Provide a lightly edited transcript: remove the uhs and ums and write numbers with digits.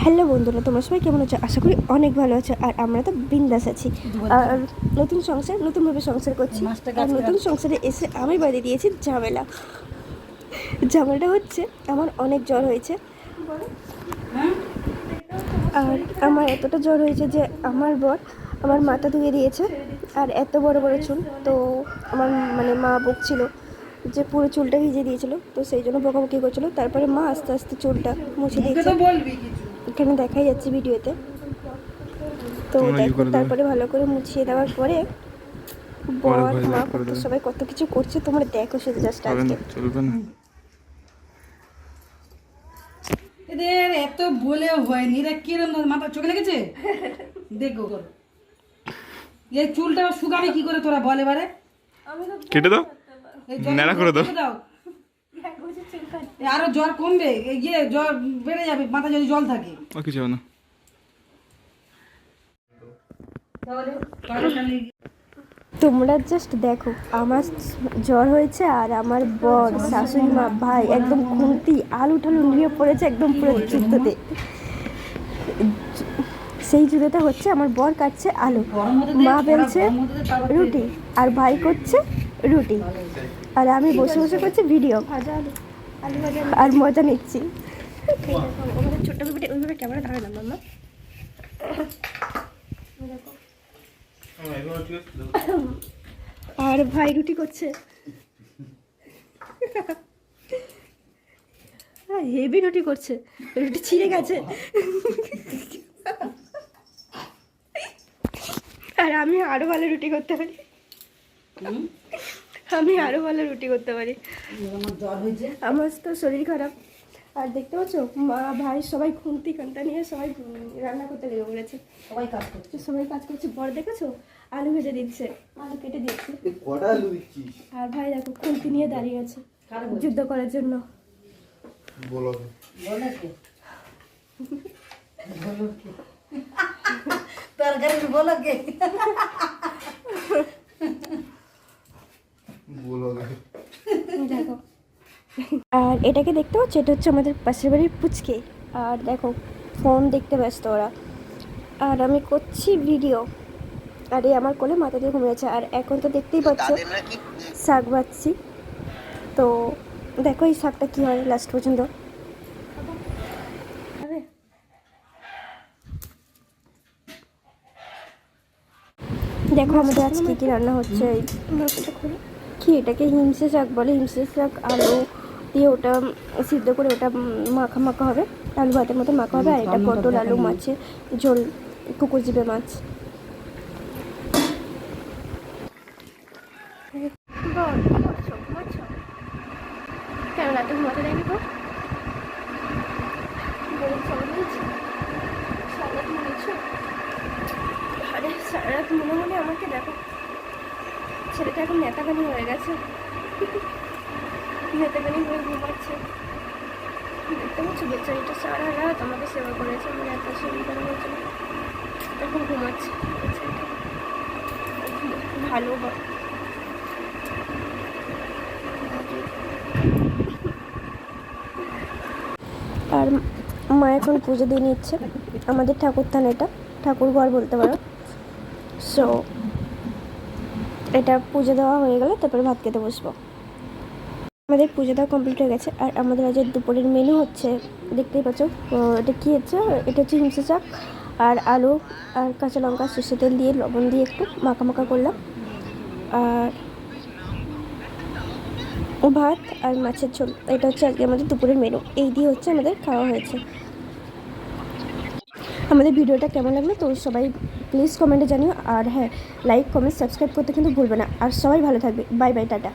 Hello বন্ধুরা, তোমরা সবাই কেমন আছো? আশা করি অনেক ভালো আছো। আর আমরা তো বিন্দাস আছি। আর নতুনভাবে সংসার করছি। আর নতুন সংসারে এসে আমি বাড়ি দিয়েছি ঝামেলাটা হচ্ছে আমার অনেক জ্বর হয়েছে। আর আমার এতটা জ্বর হয়েছে যে আমার বর আমার মাথা ধুয়ে দিয়েছে। আর এত বড় বড় চুল, তো আমার মা বকছিল যে পুরো চুলটা ভিজে দিয়েছিল, তো সেই জন্য বকাবকি করছিল। তারপরে মা আস্তে আস্তে চুলটা মুছে দিয়েছে, এখানে দেখাই যাচ্ছে ভিডিওতে। তো দেখো, তারপরে ভালো করে মুছিয়ে দেওয়ার পরে বর মা সবাই কত কিছু করছে, তোমরা দেখো শুধু জাস্ট আজকে। এদের এত বলেও হয়নি, এরা কিরম মাথা চোখে লেগেছে দেখো। এই চুলটা শুকাবে কি করে তোরা বল এবারে? কেটে দাও, নেড়া করে দাও। আরো জ্বর কমবে, গিয়ে জ্বর বেড়ে যাবে, মাথা যদি জল থাকে। কিছু হবে না। তোমরা জাস্ট দেখো, আমার জ্বর হয়েছে আর আমার বর, শাশুড়ি মা, ভাই একদম খুন্তি আলু টালু নিয়ে পড়েছে একদম পুরো জুতোতে। সেই জুতোটা হচ্ছে আমার বর কাটছে আলু, মা বেলছে রুটি, আর ভাই করছে রুটি, আর আমি বসে বসে করছি ভিডিও আর মজা নিচ্ছি। ছোট্ট ওইভাবে ক্যামেরা ধরে না মাম্মা। আর ভাই রুটি করছে, হেভি রুটি করছে, রুটি ছিঁড়ে গেছে। আর আমি আরো ভালো রুটি করতে পারি, আমার তো শরীর খারাপ। আর দেখতে পাচ্ছ মা ভাই সবাই খুন্তি কান্তা নিয়ে সবাই রান্না করতে লেগে পড়েছে, সবাই কাজ করছে। বর দেখেছো আলু ভেজে দিচ্ছে, আলু কেটে দিচ্ছে। আর ভাই দেখো খুন্তি নিয়ে দাঁড়িয়ে আছে যুদ্ধ করার জন্য। দেখো, আর এটাকে দেখতে পাচ্ছ, এটা হচ্ছে আমাদের পাশের বাড়ির পুচকে। আর দেখো ফোন দেখতে ব্যস্ত ওরা, আর আমি করছি ভিডিও। আর এই আমার কোলে মাথা দিয়ে ঘুমিয়েছে। আর এখন তো দেখতেই পাচ্ছ শাক বাচ্ছি। তো দেখো এই শাকটা কী হয় লাস্ট পর্যন্ত। দেখো আমাদের আজকে কী রান্না হচ্ছে। কি এটাকে হিমসে শাক বলে, হিমসে শাক আলু দিয়ে ওটা সিদ্ধ করে ওটা মাখা মাখা হবে, আলু ভাতের মতো মাখা হবে। আর এটা পটল আলু মাছের ঝোল, পুকুর জিবে মাছ। কেন রাতে ঘুমাতে দেয়নি তো? আরে সারা রাত মনে মনে আমাকে দেখো, ছেলেটা এখন নেতাগানি হয়ে গেছে, নেতাগানি হয়ে ঘুমাচ্ছে। দেখতে পাচ্ছ বেচারিটা সারা রাত আমাকে সেবা করেছে, আমার এত শরীর খারাপ হয়েছিল, এখন ঘুমাচ্ছে ভালো। আর মা এখন পুজো দিয়ে নিচ্ছে, আমাদের ঠাকুরথান, এটা ঠাকুর ঘর বলতে পারো। সো এটা পুজো দেওয়া হয়ে গেলে তারপরে ভাত খেতে বসবো। আমাদের পুজো দেওয়া কমপ্লিট হয়ে গেছে। আর আমাদের আজ দুপুরের মেনু হচ্ছে, দেখতেই পাচ্ছ এটা কী হচ্ছে, এটা হচ্ছে হিমসে শাক আর আলু আর কাঁচা লঙ্কা সর্ষে তেল দিয়ে লবণ দিয়ে একটু মাখা মাখা করলাম, আর ভাত আর মাছের ঝোল। এটা হচ্ছে আজকে আমাদের দুপুরের মেনু, এই দিয়ে হচ্ছে আমাদের খাওয়া হয়েছে। আমাদের ভিডিওটা কেমন লাগলো তো সবাই প্লিজ কমেন্টে জানিও। আর হ্যাঁ, লাইক কমেন্ট সাবস্ক্রাইব করতে কিন্তু ভুলবে না। আর সবাই ভালো থাকবে, বাই বাই, টাটা।